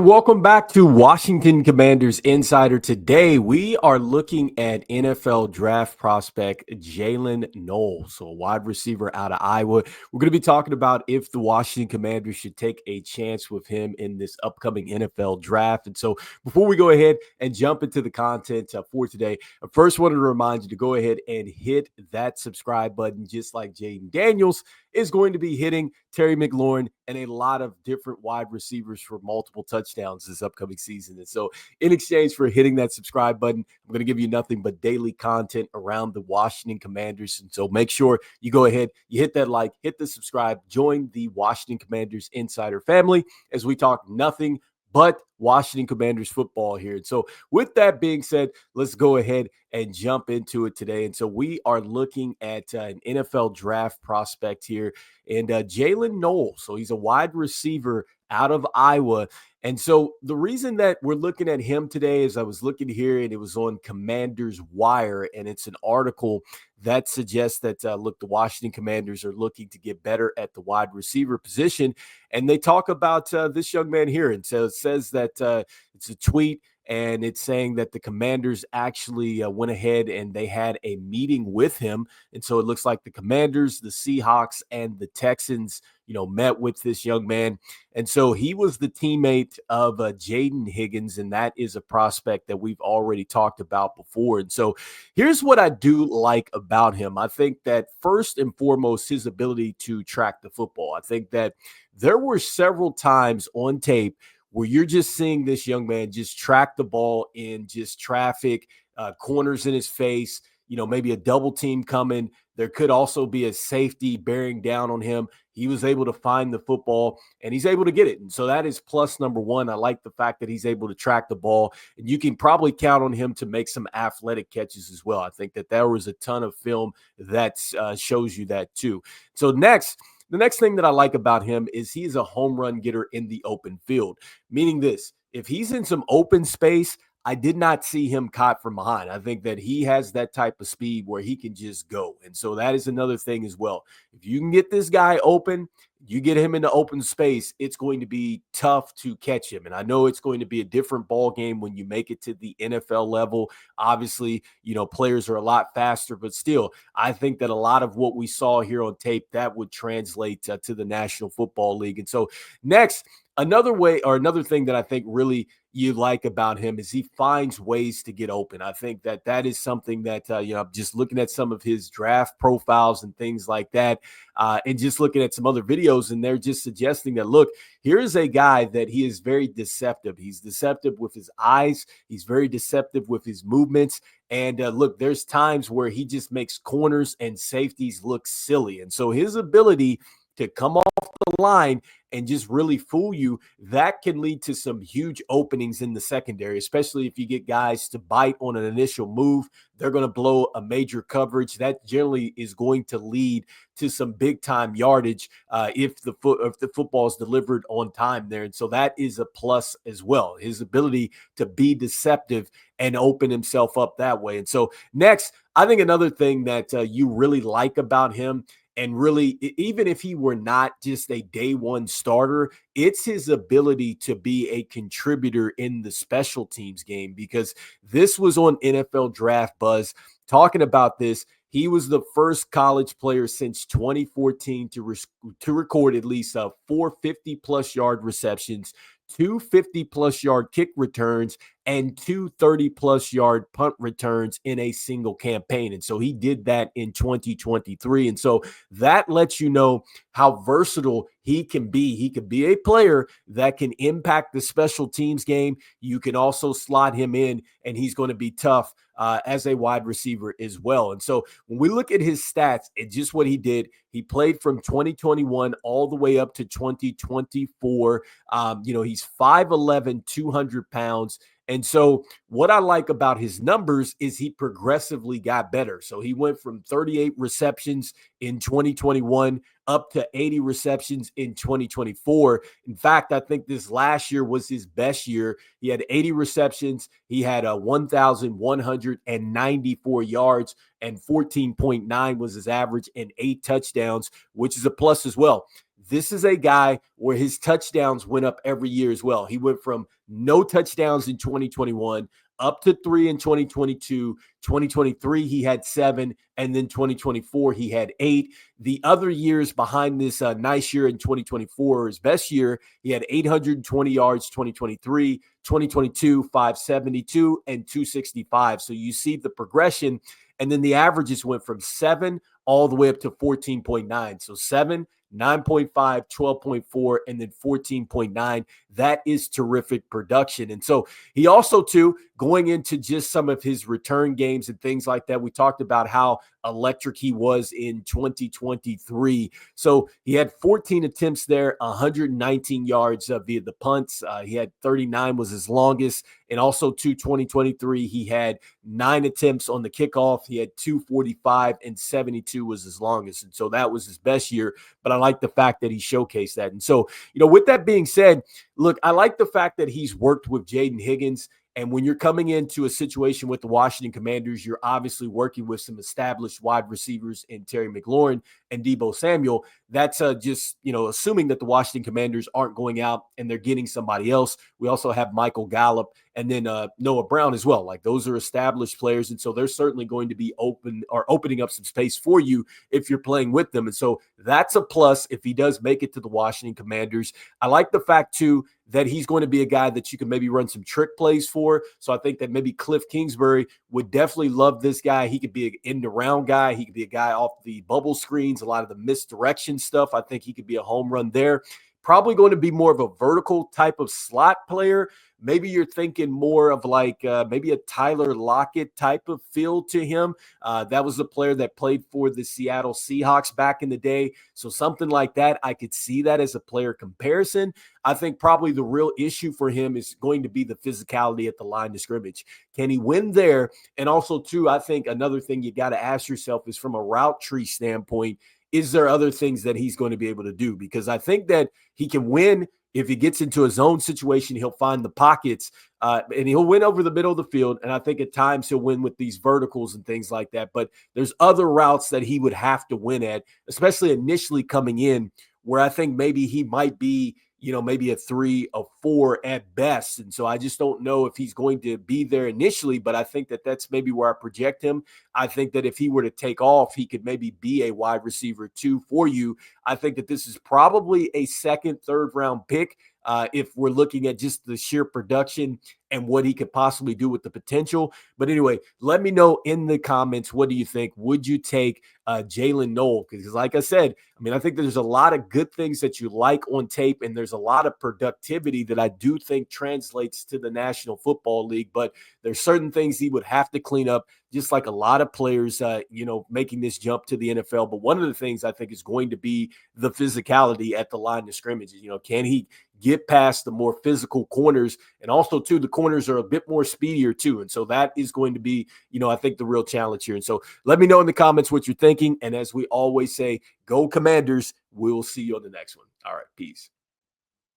And welcome back to Washington Commanders Insider. Today, we are looking at NFL draft prospect Jaylin Noel, so a wide receiver out of Iowa. We're going to be talking about if the Washington Commanders should take a chance with him in this upcoming NFL draft. And so before we go ahead and jump into the content for today, I first wanted to remind you to go ahead and hit that subscribe button, just like Jaden Daniels is going to be hitting Terry McLaurin and a lot of different wide receivers for multiple touchdowns this upcoming season. And so in exchange for hitting that subscribe button, I'm going to give you nothing but daily content around the Washington Commanders. And so make sure you go ahead, you hit that like, hit the subscribe, join the Washington Commanders Insider family as we talk nothing but Washington Commanders football here. And so with that being said, let's go ahead and jump into it today. And so we are looking at an NFL draft prospect here and Jaylin Noel. So he's a wide receiver out of Iowa. And so the reason that we're looking at him today is I was looking here and it was on Commanders Wire, and it's an article that suggests that, look, the Washington Commanders are looking to get better at the wide receiver position. And they talk about this young man here. And so it says that it's a tweet, and it's saying that the Commanders actually went ahead and they had a meeting with him. And so it looks like the Commanders, the Seahawks, and the Texans, met with this young man. And so he was the teammate of Jaden Higgins, and that is a prospect that we've already talked about before. And so here's what I do like about him. I think that first and foremost, his ability to track the football. I think that there were several times on tape where you're just seeing this young man just track the ball in just traffic, corners in his face, maybe a double team coming. There could also be a safety bearing down on him. He was able to find the football and he's able to get it. And so that is plus number one. I like the fact that he's able to track the ball, and you can probably count on him to make some athletic catches as well. I think that there was a ton of film that shows you that too. So the next thing that I like about him is he's a home run getter in the open field, meaning this: if he's in some open space, I did not see him caught from behind. I think that he has that type of speed where he can just go. And so that is another thing as well. If you can get this guy open, you get him into open space, it's going to be tough to catch him. And I know it's going to be a different ball game when you make it to the NFL level. Obviously, players are a lot faster, but still, I think that a lot of what we saw here on tape, that would translate to the National Football League. And so next, another thing that I think really you like about him is he finds ways to get open. I think that is something that, I'm just looking at some of his draft profiles and things like that, and just looking at some other videos, and they're just suggesting that, look, here's a guy that he is very deceptive. He's deceptive with his eyes. He's very deceptive with his movements. And look, there's times where he just makes corners and safeties look silly. And so his ability to come off the line and just really fool you, that can lead to some huge openings in the secondary, especially if you get guys to bite on an initial move. They're going to blow a major coverage. That generally is going to lead to some big time yardage if the football is delivered on time there. And so that is a plus as well, his ability to be deceptive and open himself up that way. And so next, I think another thing that you really like about him, and really, even if he were not just a day one starter, it's his ability to be a contributor in the special teams game, because this was on NFL Draft Buzz talking about this. He was the first college player since 2014 to record at least 450-plus yard receptions, 250-plus yard kick returns, and 230-plus yard punt returns in a single campaign. And so he did that in 2023. And so that lets you know how versatile he can be. He could be a player that can impact the special teams game. You can also slot him in, and he's going to be tough as a wide receiver as well. And so when we look at his stats and just what he did, he played from 2021 all the way up to 2024. He's 5'11", 200 pounds. And so what I like about his numbers is he progressively got better. So he went from 38 receptions in 2021 up to 80 receptions in 2024. In fact, I think this last year was his best year. He had 80 receptions. He had 1,194 yards, and 14.9 was his average, and 8 touchdowns, which is a plus as well. this is a guy where his touchdowns went up every year as well. He went from no touchdowns in 2021 up to 3 in 2022. 2023, he had 7. And then 2024, he had 8. The other years behind this nice year in 2024, his best year, he had 820 yards 2023, 2022, 572, and 265. So you see the progression. And then the averages went from 7 all the way up to 14.9. So 7, 9.5, 12.4, and then 14.9. That is terrific production. And so he also, too, going into just some of his return games and things like that, we talked about how electric he was in 2023. So he had 14 attempts there, 119 yards via the punts. He had 39 was his longest. And also to 2023, he had 9 attempts on the kickoff. He had 245 and 72 was his longest. And so that was his best year. But I like the fact that he showcased that. And so, with that being said, look, I like the fact that he's worked with Jaden Higgins. And when you're coming into a situation with the Washington Commanders, you're obviously working with some established wide receivers in Terry McLaurin and Deebo Samuel. That's just, assuming that the Washington Commanders aren't going out and they're getting somebody else. We also have Michael Gallup and then Noah Brown as well. Like, those are established players. And so they're certainly going to be opening up some space for you if you're playing with them. And so that's a plus if he does make it to the Washington Commanders. I like the fact, too, that he's going to be a guy that you can maybe run some trick plays for. So I think that maybe Cliff Kingsbury would definitely love this guy. He could be an in-the-round guy. He could be a guy off the bubble screens, a lot of the misdirection stuff. I think he could be a home run there. Probably going to be more of a vertical type of slot player. Maybe you're thinking more of like maybe a Tyler Lockett type of feel to him. That was a player that played for the Seattle Seahawks back in the day. So something like that, I could see that as a player comparison. I think probably the real issue for him is going to be the physicality at the line of scrimmage. Can he win there? And also, too, I think another thing you got to ask yourself is from a route tree standpoint, is there other things that he's going to be able to do? Because I think that he can win. If he gets into a zone situation, he'll find the pockets and he'll win over the middle of the field. And I think at times he'll win with these verticals and things like that. But there's other routes that he would have to win at, especially initially coming in, where I think maybe he might be, maybe a 3, a 4 at best. And so I just don't know if he's going to be there initially, but I think that that's maybe where I project him. I think that if he were to take off, he could maybe be a wide receiver 2 for you. I think that this is probably a second, third round pick. If we're looking at just the sheer production and what he could possibly do with the potential. But anyway, let me know in the comments, what do you think? Would you take Jaylin Noel? Because like I said, I think there's a lot of good things that you like on tape, and there's a lot of productivity that I do think translates to the National Football League. But there's certain things he would have to clean up, just like a lot of players, making this jump to the NFL. But one of the things I think is going to be the physicality at the line of scrimmage. Can he get past the more physical corners? And also, too, the corners are a bit more speedier, too. And so that is going to be, I think the real challenge here. And so let me know in the comments what you're thinking. And as we always say, go Commanders. We'll see you on the next one. All right. Peace.